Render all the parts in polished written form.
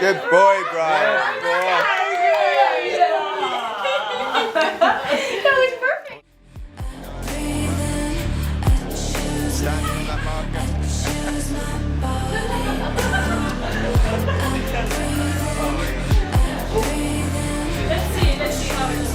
Good boy, Brian. That was perfect. Standing on that marker. Let's see how it's.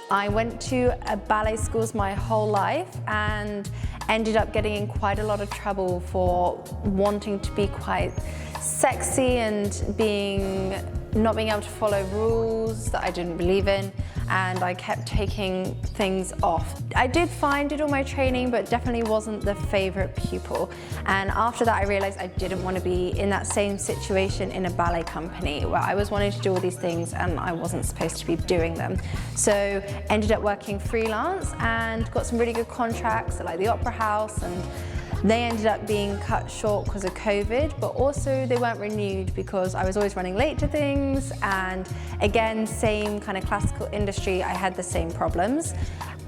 I went to ballet schools my whole life and ended up getting in quite a lot of trouble for wanting to be quite sexy and not being able to follow rules that I didn't believe in, and I kept taking things off. I did fine, did all my training, but definitely wasn't the favorite pupil. And after that, I realized I didn't want to be in that same situation in a ballet company where I was wanting to do all these things and I wasn't supposed to be doing them. So ended up working freelance and got some really good contracts at like the Opera House, and they ended up being cut short because of COVID, but also they weren't renewed because I was always running late to things, and again, same kind of classical industry, I had the same problems.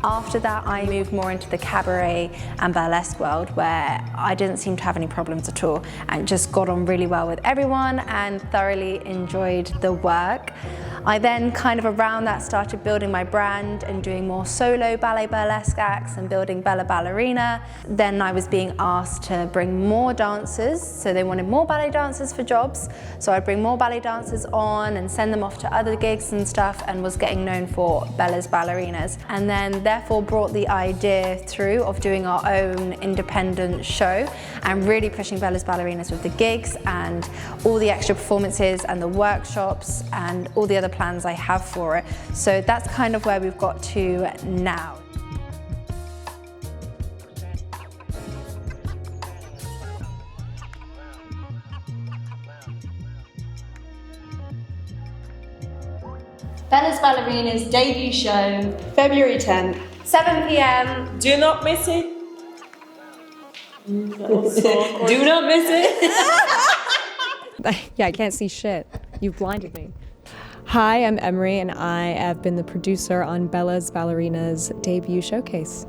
After that, I moved more into the cabaret and burlesque world where I didn't seem to have any problems at all and just got on really well with everyone and thoroughly enjoyed the work. I then kind of around that started building my brand and doing more solo ballet burlesque acts and building Bella Ballerina. Then I was being asked to bring more dancers, so they wanted more ballet dancers for jobs. So I'd bring more ballet dancers on and send them off to other gigs and stuff, and was getting known for Bella's Ballerinas. And then therefore brought the idea through of doing our own independent show and really pushing Bella's Ballerinas with the gigs and all the extra performances and the workshops and all the other plans I have for it. So that's kind of where we've got to now. Bella's Ballerinas debut show, February 10th, 7 p.m. Do not miss it. Do not miss it. Yeah, I can't see shit. You've blinded me. Hi, I'm Emery, and I have been the producer on Bella's Ballerinas debut showcase.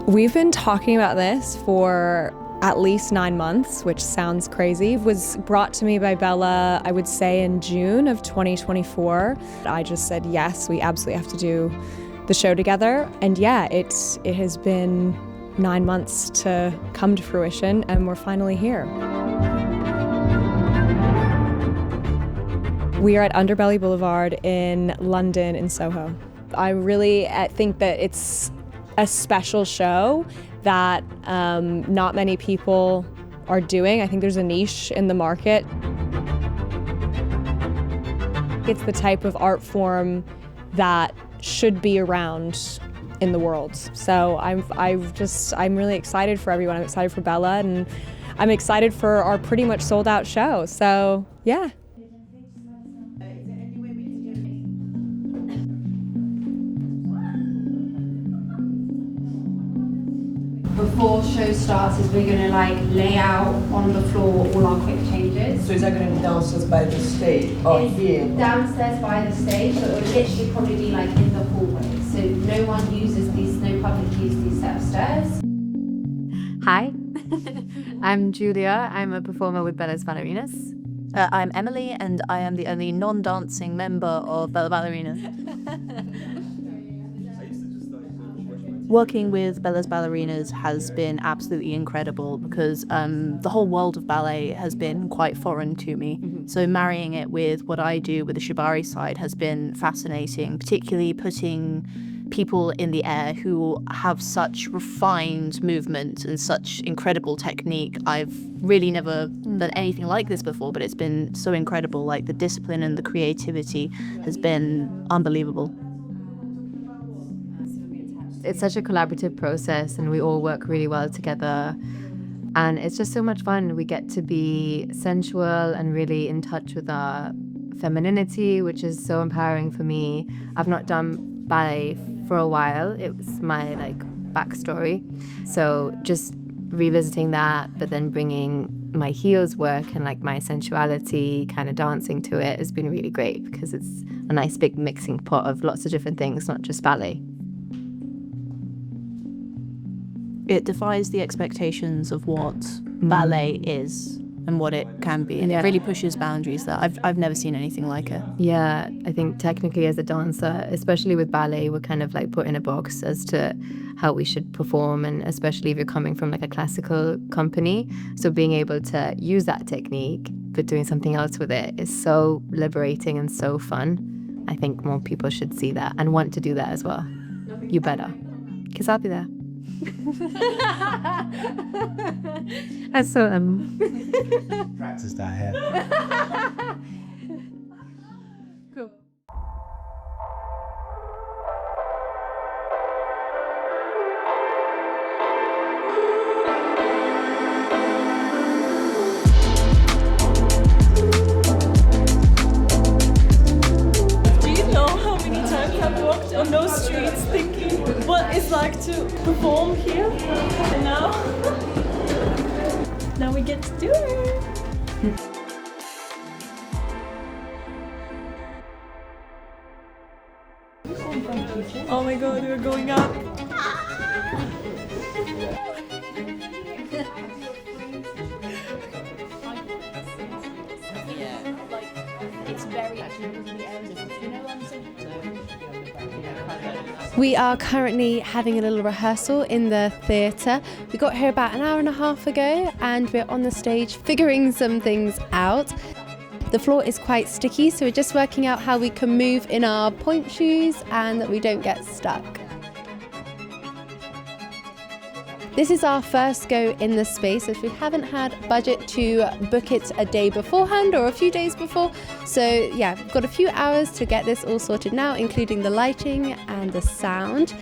We've been talking about this for at least 9 months, which sounds crazy. It was brought to me by Bella, I would say in June of 2024. I just said, yes, we absolutely have to do the show together. And yeah, it has been 9 months to come to fruition, and we're finally here. We are at Underbelly Boulevard in London, in Soho. I really think that it's a special show that not many people are doing. I think there's a niche in the market. It's the type of art form that should be around in the world. So I'm really excited for everyone. I'm excited for Bella, and I'm excited for our pretty much sold out show. So yeah. Before show starts, we're going to lay out on the floor all our quick changes. So is that going to be downstairs by the stage or It's here? downstairs by the stage, so it will literally probably be in the hallway. So no public uses these set of stairs. Hi, I'm Julia. I'm a performer with Bella's Ballerinas. I'm Emily, and I am the only non-dancing member of Bella Ballerinas. Working with Bella's Ballerinas has been absolutely incredible because the whole world of ballet has been quite foreign to me. So marrying it with what I do with the shibari side has been fascinating, particularly putting people in the air who have such refined movement and such incredible technique. I've really never done anything like this before, but it's been so incredible. The discipline and the creativity has been unbelievable. It's such a collaborative process, and we all work really well together. And it's just so much fun. We get to be sensual and really in touch with our femininity, which is so empowering for me. I've not done ballet for a while. It was my backstory. So just revisiting that, but then bringing my heels work and my sensuality kind of dancing to it has been really great because it's a nice big mixing pot of lots of different things, not just ballet. It defies the expectations of what ballet is and what it can be, and it really pushes boundaries that I've never seen anything like it. Yeah, I think technically as a dancer, especially with ballet, we're kind of put in a box as to how we should perform, and especially if you're coming from a classical company. So being able to use that technique but doing something else with it is so liberating and so fun. I think more people should see that and want to do that as well. You better, because I'll be there. I saw them. Practice that hair. Cool. Do you know how many times I've walked on those streets thinking what it's like to perform here? And now we get to do it. Oh my god, we're going up. We are currently having a little rehearsal in the theatre. We got here about an hour and a half ago and we're on the stage figuring some things out. The floor is quite sticky, so we're just working out how we can move in our point shoes and that we don't get stuck. This is our first go in the space, as we haven't had budget to book it a day beforehand or a few days before. So yeah, we've got a few hours to get this all sorted now, including the lighting and the sound.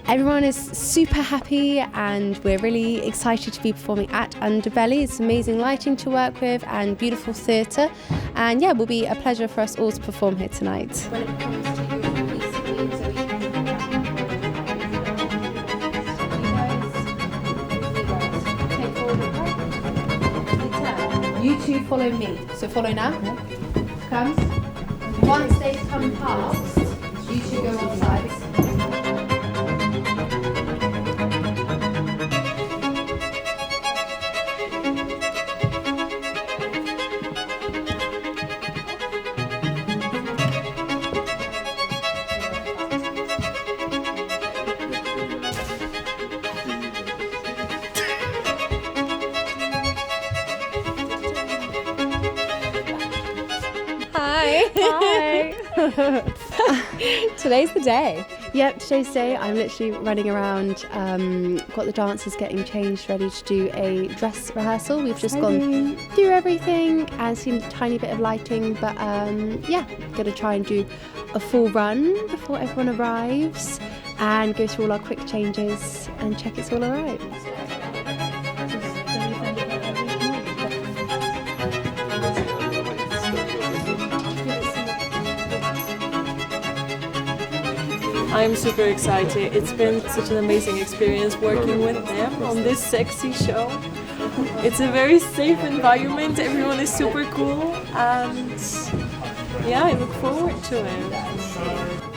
Everyone is super happy and we're really excited to be performing at Underbelly. It's amazing lighting to work with and beautiful theatre. And yeah, it will be a pleasure for us all to perform here tonight. You two follow me. So follow now. Comes. Once they come past, you two go on sides. Hi. Today's the day. Yep, today's day. I'm literally running around, got the dancers getting changed, ready to do a dress rehearsal. We've just gone through everything and seen a tiny bit of lighting, but yeah, gonna try and do a full run before everyone arrives and go through all our quick changes and check it's all alright. I'm super excited. It's been such an amazing experience working with them on this sexy show. It's a very safe environment, everyone is super cool, and yeah, I look forward to it.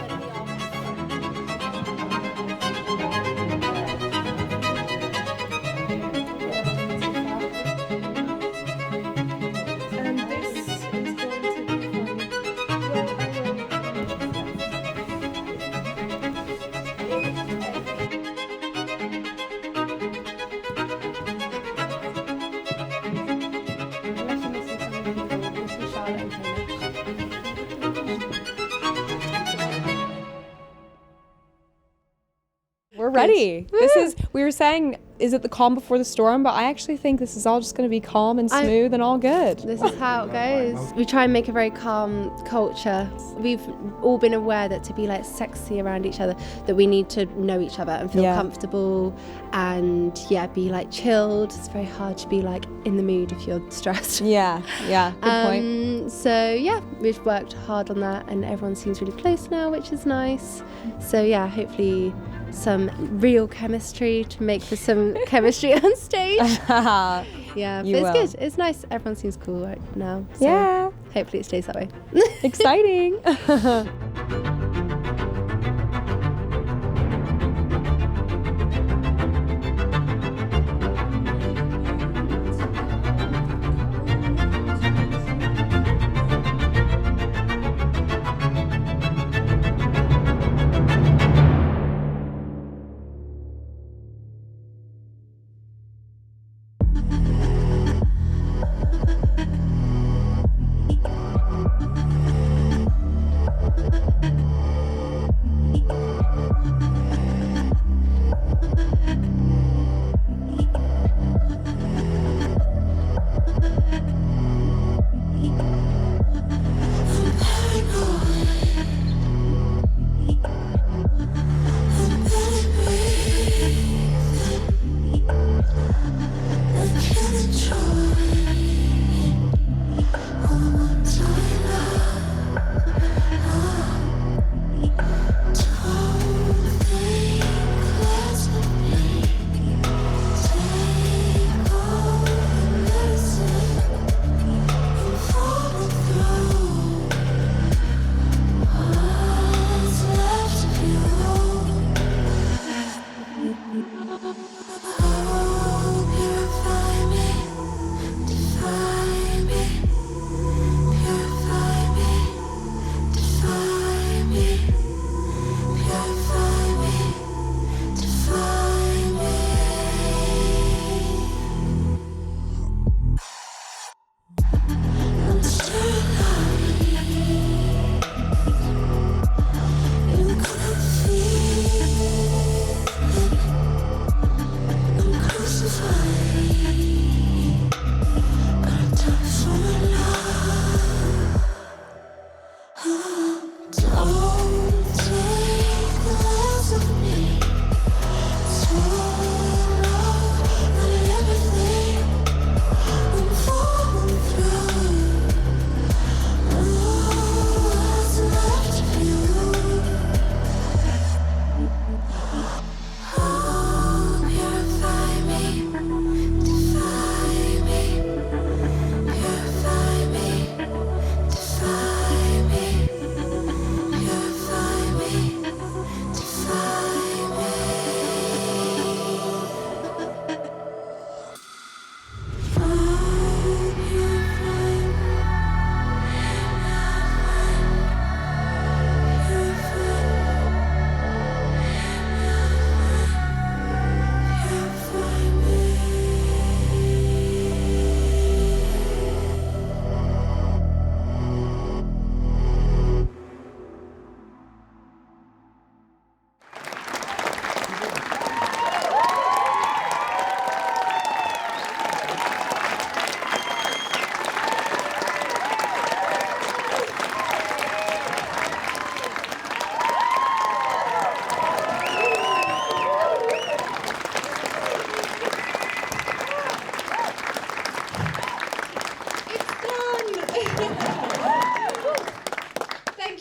We're ready. We were saying, is it the calm before the storm? But I actually think this is all just going to be calm and smooth and all good. This is how it goes. We try and make a very calm culture. We've all been aware that to be like sexy around each other, that we need to know each other and feel comfortable and be like chilled. It's very hard to be like in the mood if you're stressed. Yeah, good point. So yeah, we've worked hard on that and everyone seems really close now, which is nice. So yeah, hopefully some real chemistry to make for some chemistry on stage. Yeah, but it's good. It's nice. Everyone seems cool right now. So yeah. Hopefully it stays that way. Exciting.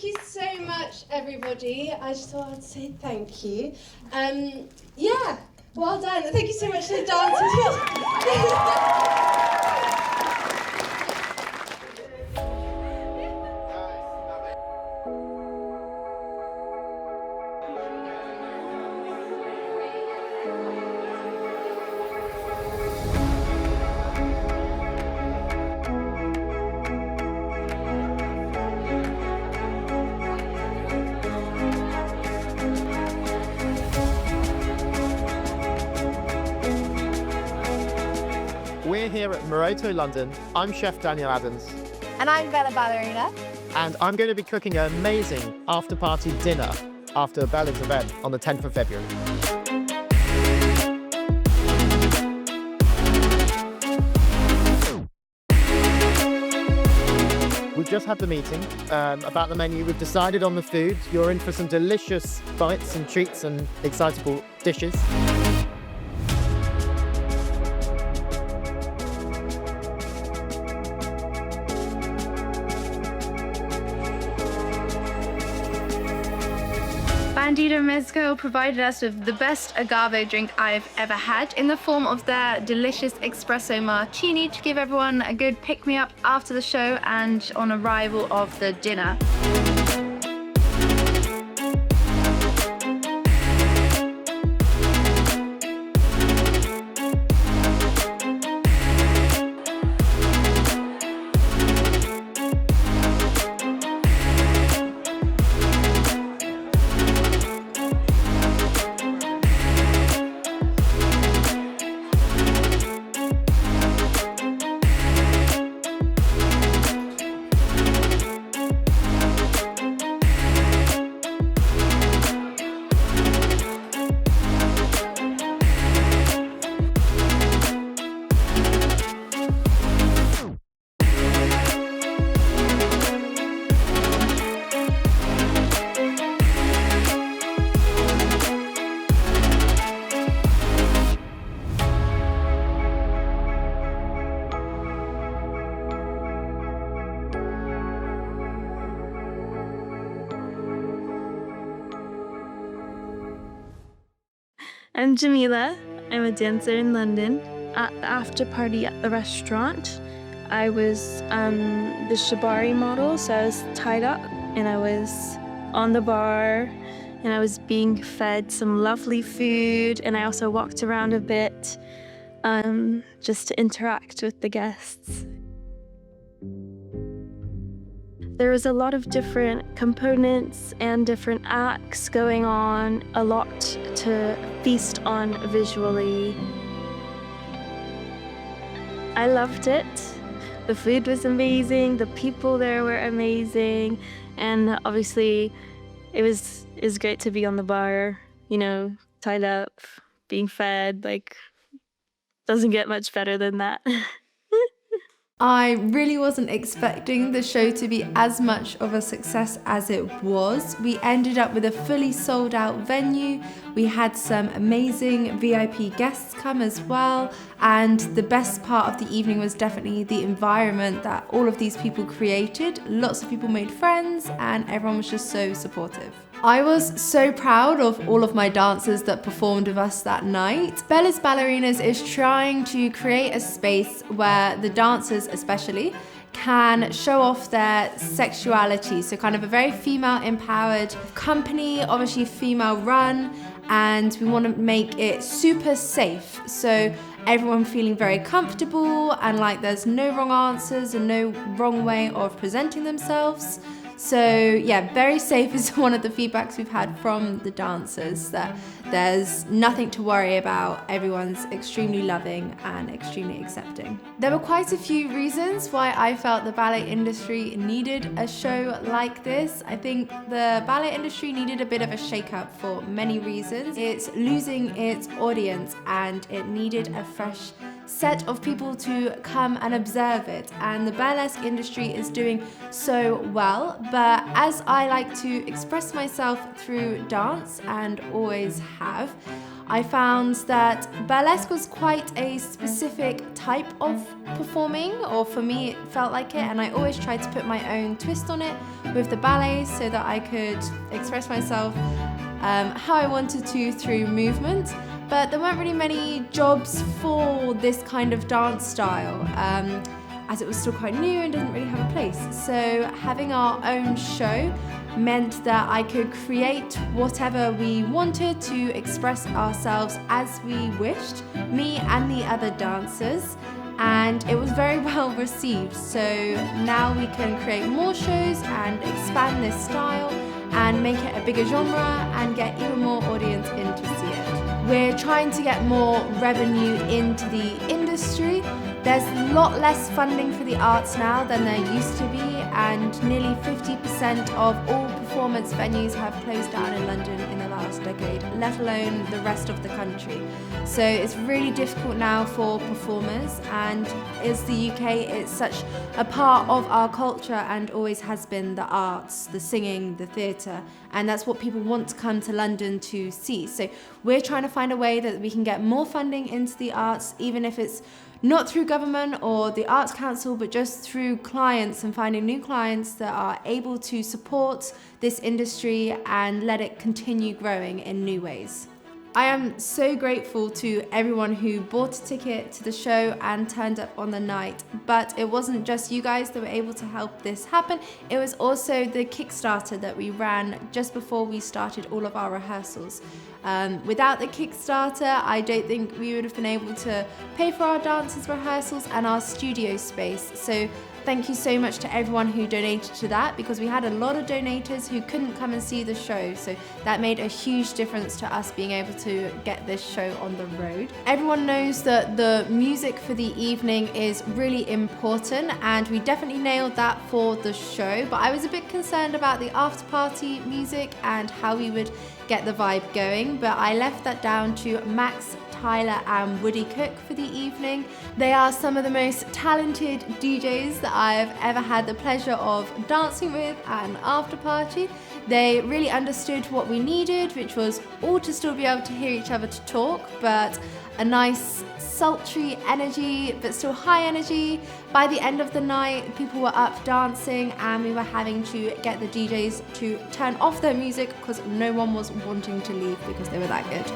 you so much, everybody. I just thought I'd say thank you. Yeah, well done. Thank you so much to the dancers. We're here at Moroto London. I'm Chef Daniel Adams. And I'm Bella Ballerina. And I'm going to be cooking an amazing after-party dinner after Bella's event on the 10th of February. We've just had the meeting about the menu. We've decided on the food. You're in for some delicious bites and treats and excitable dishes. Bandito Mezco provided us with the best agave drink I've ever had in the form of their delicious espresso martini to give everyone a good pick-me-up after the show and on arrival of the dinner. I'm Jamila. I'm a dancer in London. At the after party at the restaurant, I was the shibari model, so I was tied up and I was on the bar and I was being fed some lovely food, and I also walked around a bit just to interact with the guests. There was a lot of different components and different acts going on, a lot to feast on visually. I loved it. The food was amazing, the people there were amazing, and obviously it was great to be on the bar, you know, tied up, being fed, like, doesn't get much better than that. I really wasn't expecting the show to be as much of a success as it was. We ended up with a fully sold out venue. We had some amazing VIP guests come as well. And the best part of the evening was definitely the environment that all of these people created. Lots of people made friends and everyone was just so supportive. I was so proud of all of my dancers that performed with us that night. Bella's Ballerinas is trying to create a space where the dancers especially can show off their sexuality. So kind of a very female empowered company, obviously female run, and we want to make it super safe. So everyone feeling very comfortable and like there's no wrong answers and no wrong way of presenting themselves. So yeah, very safe is one of the feedbacks we've had from the dancers, that there's nothing to worry about. Everyone's extremely loving and extremely accepting. There were quite a few reasons why I felt the ballet industry needed a show like this. I think the ballet industry needed a bit of a shake-up for many reasons. It's losing its audience and it needed a fresh set of people to come and observe it, and the burlesque industry is doing so well. But as I like to express myself through dance and always have, I found that burlesque was quite a specific type of performing, or for me it felt like it, and I always tried to put my own twist on it with the ballet so that I could express myself how I wanted to through movement. But there weren't really many jobs for this kind of dance style, as it was still quite new and didn't really have a place. So having our own show meant that I could create whatever we wanted to express ourselves as we wished, me and the other dancers, and it was very well received. So now we can create more shows and expand this style and make it a bigger genre and get even more audience in to see it. We're trying to get more revenue into the industry. There's a lot less funding for the arts now than there used to be, and nearly 50% of all performance venues have closed down in London in the last decade, let alone the rest of the country. So it's really difficult now for performers, and as the UK, it's such a part of our culture and always has been, the arts, the singing, the theatre, and that's what people want to come to London to see. So we're trying to find a way that we can get more funding into the arts, even if it's not through government or the Arts Council, but just through clients and finding new clients that are able to support this industry and let it continue growing in new ways. I am so grateful to everyone who bought a ticket to the show and turned up on the night, but it wasn't just you guys that were able to help this happen. It was also the Kickstarter that we ran just before we started all of our rehearsals. Without the Kickstarter, I don't think we would have been able to pay for our dancers' rehearsals and our studio space. So thank you so much to everyone who donated to that, because we had a lot of donators who couldn't come and see the show, so that made a huge difference to us being able to get this show on the road. Everyone knows that the music for the evening is really important, and we definitely nailed that for the show, but I was a bit concerned about the after-party music and how we would get the vibe going, but I left that down to Max, Tyler and Woody Cook for the evening. They are some of the most talented DJs that I've ever had the pleasure of dancing with at an after party. They really understood what we needed, which was all to still be able to hear each other to talk, but a nice sultry energy, but still high energy. By the end of the night, people were up dancing, and we were having to get the DJs to turn off their music because no one was wanting to leave because they were that good.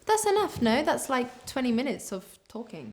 That's enough, no? That's like 20 minutes of talking.